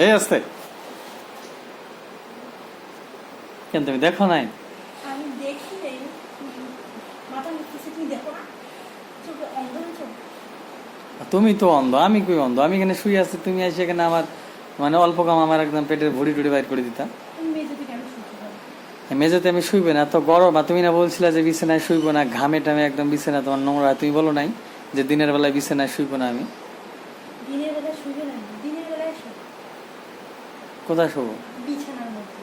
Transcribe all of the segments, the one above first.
এই আসতে কেন তুমি দেখো নাই? আমি দেখি নেই, মাথা নিচ্ছে, তুমি দেখো না? চোখে অন্ধ হয়েছো? তুমি তো অন্ধ, আমি কই অন্ধ? আমি এখানে শুয়ে আছি, তুমি এসে এখানে আমার মানে অল্প কাম আমার একদম পেটের ভুড়ি টুড়ি বাইর করে দিতা। তুমি মেঝেতে কেন শুনতে পারো? মেঝেতে আমি শুইবে না, তো গরম। আর তুমি না বলছিলা যে বিছানায় শুইবো না, ঘামে টামে একদম বিছানা তোমার নোংরা। তুমি বলো নাই যে দিনের বেলায় বিছানায় শুইবো না আমি? দিনের বেলায় শুবে না, দিনের বেলায় শো কোথায় শোবো? বিছানার মধ্যে।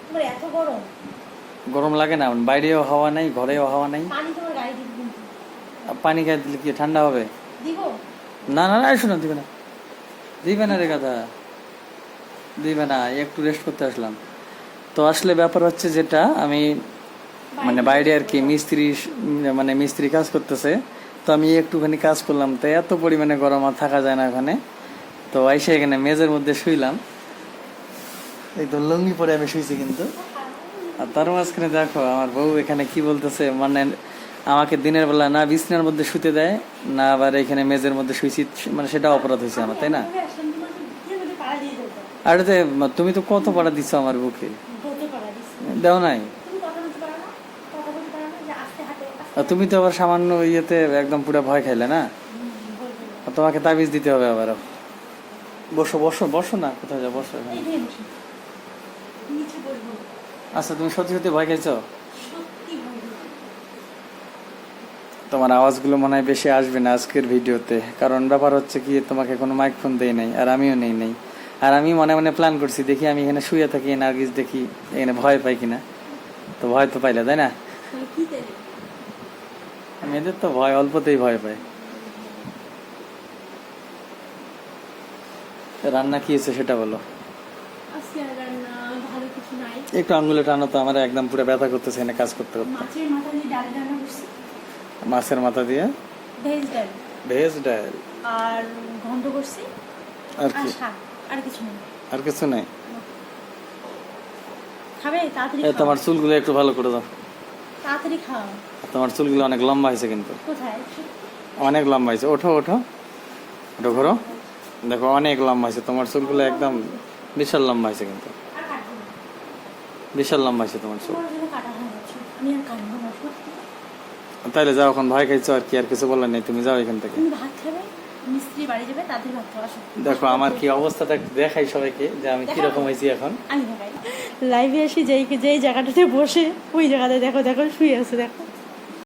তোমার এত গরম, গরম লাগে না? বাইরেও হাওয়া নাই, ঘরেও হাওয়া নাই। পানি তোমার গায়ে দিব কিন্তু। আর পানি খাই দিলে কি ঠান্ডা হবে? দিব? না না না, শোনো, দিবে না, দিবে না রে কথা, দিবে না। একটু রেস্ট করতে আসলাম তো। আসলে ব্যাপার হচ্ছে যেটা, আমি মানে বাইরে আর কি মিস্ত্রি, মানে মিস্ত্রি কাজ করতেছে, তো আমি একটুখানি কাজ করলাম, তো এত পরিমাণে গরম আর থাকা যায় না ওখানে। তো এসে এখানে মেজের মধ্যে শুইলাম, এই তো লুঙ্গি পরে আমি শুইছি কিন্তু। আর তার মাঝখানে দেখো আমার বউ এখানে কি বলতেছে, মানে আমাকে দিনের বেলা না বিছানার মধ্যে শুতে দেয়, না আবার এখানে মেজের মধ্যে শুইছি, মানে সেটা অপরাধ হয়েছে আমার, তাই না? আমি আসলাম তোমাকে দিয়ে বলে পাড়া দিয়ে দেবো। আর এতে তুমি তো কত পাড়া দিচ্ছ আমার বুকে, বলতে পাড়া দিচ্ছি। দেও নাই? তুমি কথা বলতে পারো না? কথা বলতে পারো না যে আস্তে হাতে আর তুমি তো আবার সামান্য ইয়েতে একদম পুরো ভয় খাইলে না? বলবে না। আর তোমাকে তাবিজ দিতে হবে আবার। বসো বসো বসো না, কোথায় যাও, বসো এখানে। এই নিয়ে বসি, নিচে বসবো। আচ্ছা, তুমি সত্যি সত্যি ভয় খাইছো? সত্যি বলবো। তোমার আওয়াজগুলো মনে হয় বেশি আসবে না আজকের ভিডিওতে, কারণ ব্যাপার হচ্ছে কি, তোমাকে কোনো মাইক্রোফোন দেই নাই, আর আমিও নেই নাই। আর আমি মনে মনে প্ল্যান করছি, দেখি আমি এখানে শুয়ে থাকি, নার্গিস দেখি এখানে ভয় পাই কিনা। তো ভয় তো পাইলে, তাই না? কি দেবে? মেয়েদের তো ভয় অল্পতেই ভয় পায়। রান্না কি হয়েছে সেটা বলো। আজকে আর রান্না ভালো কিছু নাই। একটু আঙ্গুলে টানো তো, আমার একদম পুরো ব্যথা করতেছে এখানে কাজ করতে করতে। মাছের মাথা দিয়ে ডাল রান্না করছি। মাছের মাথা দিয়ে ভেজ ডাল ভেজ ডাল আর ঘন্ট করছি আর আর কি? শাক, আর কিছু নেই। আর কিছু নাই? খাবে? তাড়াতাড়ি এই খাও। তোমার চুলগুলো একটু ভালো করে দাও। তাড়াতাড়ি খাও। তোমার চুলগুলো অনেক লম্বা হয়েছে কিন্তু, কোথায়? অনেক লম্বা হয়েছে। ওঠো ওঠো ওঠো, ঘোরো, দেখো অনেক লম্বা হয়েছে তোমার চুলগুলো, একদম বিশাল লম্বা হয়েছে কিন্তু, আর কাটবো না। বিশাল লম্বা হয়েছে তোমার চুল। তোমার জন্য কাটা হয়ে যাচ্ছে, আমি আর কাটবো না। সত্যি। তাইলে যাও, এখন ভয় খাইছো আর কি, আর কিছু বলার নেই, তুমি যাও এখান থেকে। তুমি ভাত খাবে, মিস্ত্রি বাড়ি যাবে, তাড়াতাড়ি ভাত খাওয়া। আসো। দেখো আমার কি অবস্থাটা একটু দেখাই সবাইকে, যে আমি কিরকম হয়েছি এখন। আমি দেখাই। লাইভে আসি, যেই জায়গাটাতে বসে ওই জায়গাতে দেখো দেখো শুয়ে আছে, দেখো।